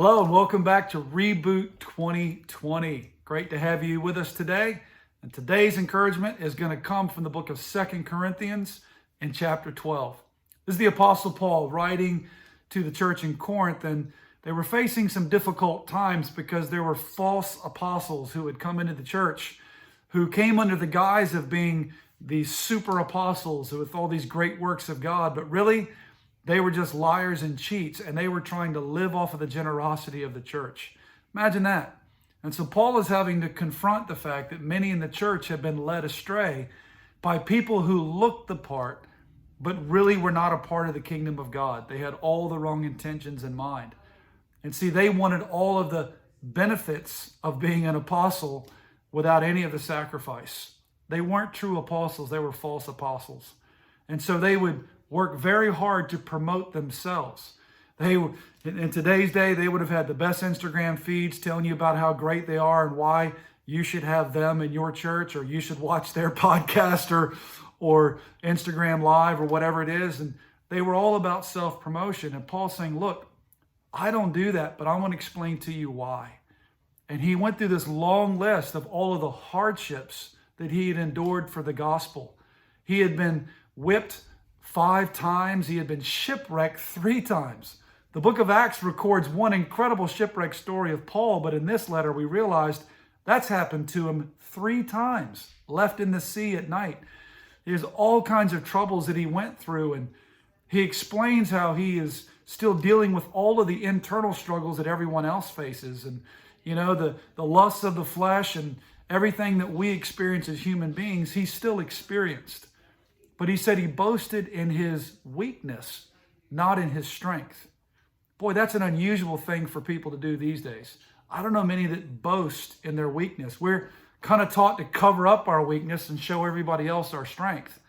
Hello and welcome back to Reboot 2020. Great to have you with us today. And today's encouragement is going to come from the book of 2 Corinthians in chapter 12. This is the Apostle Paul writing to the church in Corinth, and they were facing some difficult times because there were false apostles who had come into the church who came under the guise of being these super apostles with all these great works of God, but really they were just liars and cheats, and they were trying to live off of the generosity of the church. Imagine that. And so Paul is having to confront the fact that many in the church have been led astray by people who looked the part, but really were not a part of the kingdom of God. They had all the wrong intentions in mind. And see, they wanted all of the benefits of being an apostle without any of the sacrifice. They weren't true apostles, they were false apostles. And so they would work very hard to promote themselves. In today's day, they would have had the best Instagram feeds telling you about how great they are and why you should have them in your church, or you should watch their podcast or Instagram Live or whatever it is. And they were all about self-promotion. And Paul's saying, look, I don't do that, but I want to explain to you why. And he went through this long list of all of the hardships that he had endured for the gospel. He had been whipped 5 times. He had been shipwrecked 3 times. The book of Acts records one incredible shipwreck story of Paul, but in this letter we realized that's happened to him 3 times, left in the sea at night. There's all kinds of troubles that he went through, and he explains how he is still dealing with all of the internal struggles that everyone else faces, and the lusts of the flesh and everything that we experience as human beings, he still experienced. But he said he boasted in his weakness, not in his strength. Boy, that's an unusual thing for people to do these days. I don't know many that boast in their weakness. We're kind of taught to cover up our weakness and show everybody else our strength.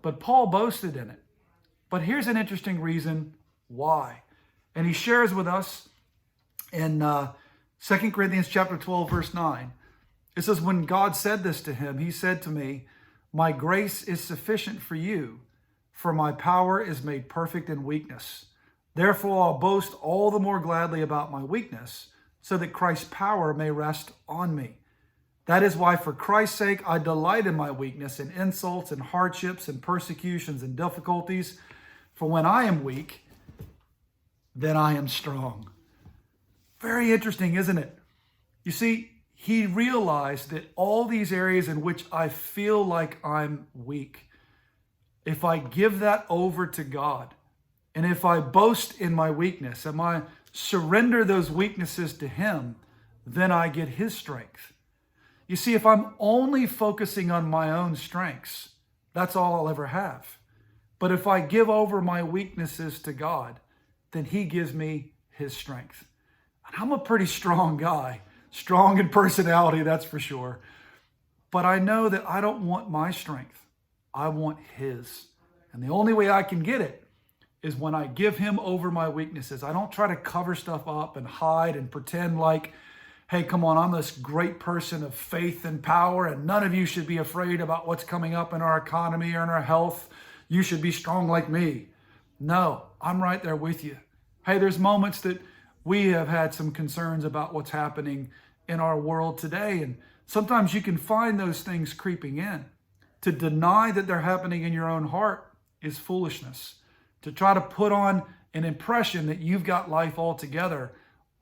But Paul boasted in it. But here's an interesting reason why. And he shares with us in 2 Corinthians chapter 12, verse 9. It says, when God said this to him, he said to me, my grace is sufficient for you, for my power is made perfect in weakness. Therefore, I'll boast all the more gladly about my weakness, so that Christ's power may rest on me. That is why, for Christ's sake, I delight in my weakness, in insults and hardships and persecutions and difficulties. For when I am weak, then I am strong. Very interesting, isn't it? You see, he realized that all these areas in which I feel like I'm weak, if I give that over to God, and if I boast in my weakness, and I surrender those weaknesses to him, then I get his strength. You see, if I'm only focusing on my own strengths, that's all I'll ever have. But if I give over my weaknesses to God, then he gives me his strength. And I'm a pretty strong guy. Strong in personality, that's for sure. But I know that I don't want my strength. I want his. And the only way I can get it is when I give him over my weaknesses. I don't try to cover stuff up and hide and pretend like, hey, come on, I'm this great person of faith and power, and none of you should be afraid about what's coming up in our economy or in our health. You should be strong like me. No, I'm right there with you. Hey, there's moments that we have had some concerns about what's happening in our world today. And sometimes you can find those things creeping in. To deny that they're happening in your own heart is foolishness. To try to put on an impression that you've got life all together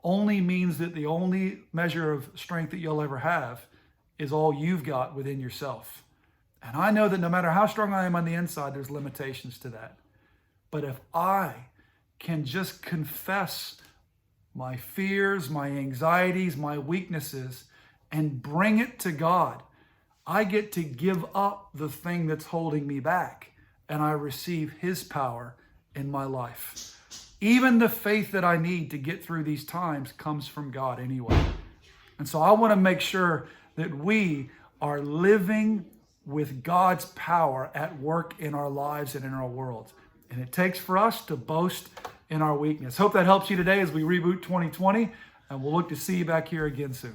only means that the only measure of strength that you'll ever have is all you've got within yourself. And I know that no matter how strong I am on the inside, there's limitations to that. But if I can just confess my fears, my anxieties, my weaknesses, and bring it to God, I get to give up the thing that's holding me back, and I receive his power in my life. Even the faith that I need to get through these times comes from God anyway. And so I want to make sure that we are living with God's power at work in our lives and in our world. And it takes for us to boast in our weakness. Hope that helps you today as we reboot 2020, and we'll look to see you back here again soon.